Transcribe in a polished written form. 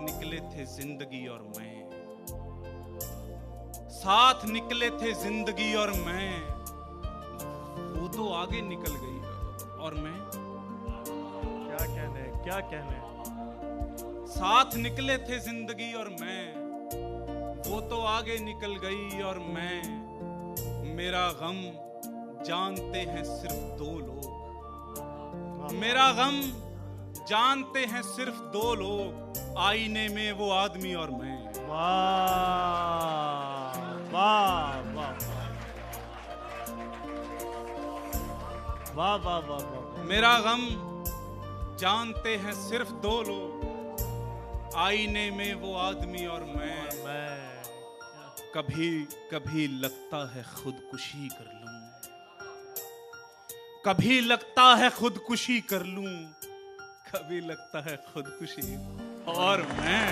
निकले थे जिंदगी और मैं, साथ निकले थे जिंदगी और मैं, वो तो आगे निकल गई और मैं क्या कहने साथ निकले थे जिंदगी और मैं, वो तो आगे निकल गई और मैं, मेरा गम जानते हैं सिर्फ दो लोग, मेरा गम जानते हैं सिर्फ दो लोग, आईने में वो आदमी और मैं। वाह वाह वाह वाह वाह वाह वाह। मेरा गम जानते हैं सिर्फ दो लोग, आईने में वो आदमी और मैं। कभी कभी लगता है खुदकुशी कर लूं, कभी लगता है खुदकुशी कर लूं, कभी लगता है खुदकुशी और मैं।